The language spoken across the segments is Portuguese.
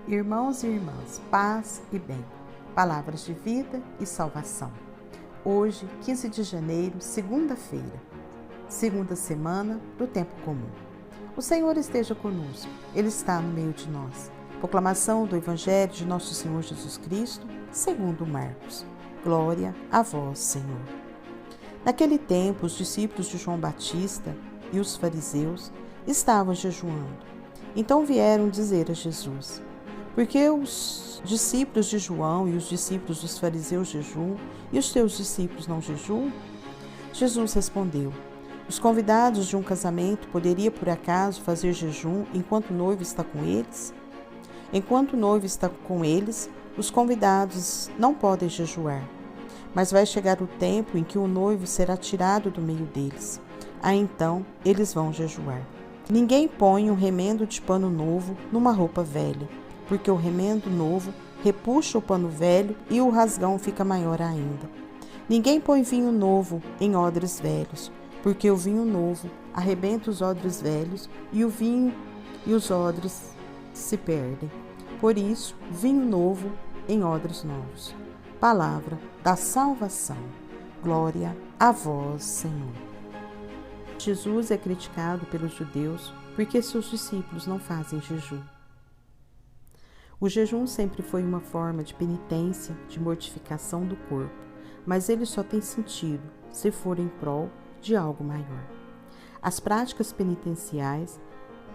Irmãos e irmãs, paz e bem, palavras de vida e salvação. Hoje, 15 de janeiro, segunda-feira, segunda semana do tempo comum. O Senhor esteja conosco, Ele está no meio de nós. Proclamação do Evangelho de Nosso Senhor Jesus Cristo, segundo Marcos. Glória a vós, Senhor. Naquele tempo, os discípulos de João Batista e os fariseus estavam jejuando. Então vieram dizer a Jesus: por que os discípulos de João e os discípulos dos fariseus jejuam e os teus discípulos não jejuam? Jesus respondeu: os convidados de um casamento poderiam por acaso fazer jejum enquanto o noivo está com eles? Enquanto o noivo está com eles, os convidados não podem jejuar. Mas vai chegar o tempo em que o noivo será tirado do meio deles. Aí então eles vão jejuar. Ninguém põe um remendo de pano novo numa roupa velha, porque o remendo novo repuxa o pano velho e o rasgão fica maior ainda. Ninguém põe vinho novo em odres velhos, porque o vinho novo arrebenta os odres velhos e o vinho e os odres se perdem. Por isso, vinho novo em odres novos. Palavra da salvação. Glória a vós, Senhor. Jesus é criticado pelos judeus porque seus discípulos não fazem jejum. O jejum sempre foi uma forma de penitência, de mortificação do corpo, mas ele só tem sentido se for em prol de algo maior. As práticas penitenciais,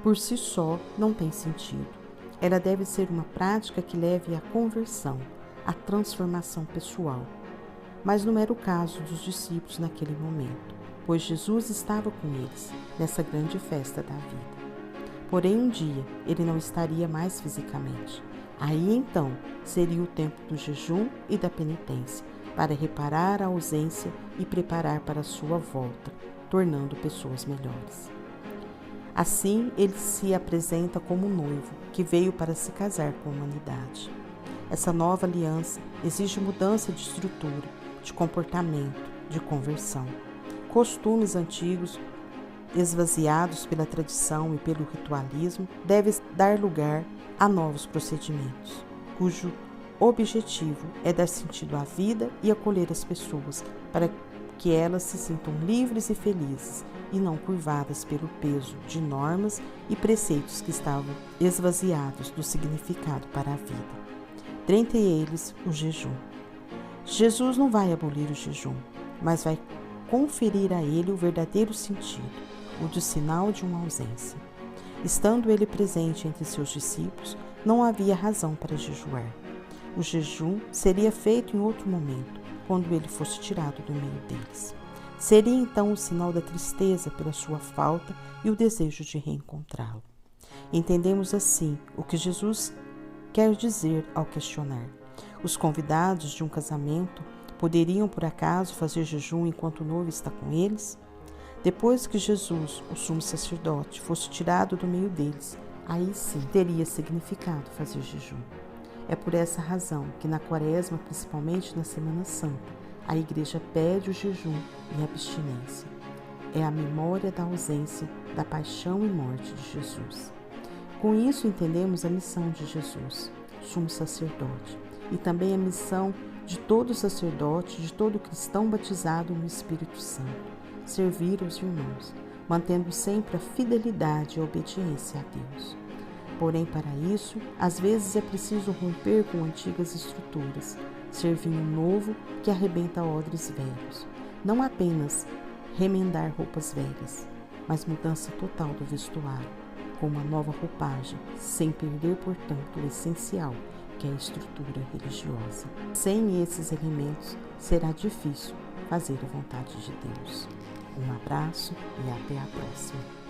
por si só, não têm sentido. Ela deve ser uma prática que leve à conversão, à transformação pessoal. Mas não era o caso dos discípulos naquele momento, pois Jesus estava com eles nessa grande festa da vida. Porém, um dia, ele não estaria mais fisicamente. Aí, então, seria o tempo do jejum e da penitência, para reparar a ausência e preparar para a sua volta, tornando pessoas melhores. Assim, ele se apresenta como um noivo, que veio para se casar com a humanidade. Essa nova aliança exige mudança de estrutura, de comportamento, de conversão. Costumes antigos, esvaziados pela tradição e pelo ritualismo, devem dar lugar a novos procedimentos, cujo objetivo é dar sentido à vida e acolher as pessoas para que elas se sintam livres e felizes e não curvadas pelo peso de normas e preceitos que estavam esvaziados do significado para a vida. Dentre eles, o jejum. Jesus não vai abolir o jejum, mas vai conferir a ele o verdadeiro sentido, o de sinal de uma ausência. Estando ele presente entre seus discípulos, não havia razão para jejuar. O jejum seria feito em outro momento, quando ele fosse tirado do meio deles. Seria então o sinal da tristeza pela sua falta e o desejo de reencontrá-lo. Entendemos assim o que Jesus quer dizer ao questionar: os convidados de um casamento poderiam por acaso fazer jejum enquanto o noivo está com eles? Depois que Jesus, o sumo sacerdote, fosse tirado do meio deles, aí sim teria significado fazer jejum. É por essa razão que na Quaresma, principalmente na Semana Santa, a Igreja pede o jejum e a abstinência. É a memória da ausência, da paixão e morte de Jesus. Com isso entendemos a missão de Jesus, sumo sacerdote, e também a missão de todo sacerdote, de todo cristão batizado no Espírito Santo: servir os irmãos, mantendo sempre a fidelidade e a obediência a Deus. Porém, para isso, às vezes é preciso romper com antigas estruturas, servir um novo que arrebenta odres velhos. Não apenas remendar roupas velhas, mas mudança total do vestuário, com uma nova roupagem, sem perder, portanto, o essencial, que é a estrutura religiosa. Sem esses elementos, será difícil fazer a vontade de Deus. Um abraço e até a próxima.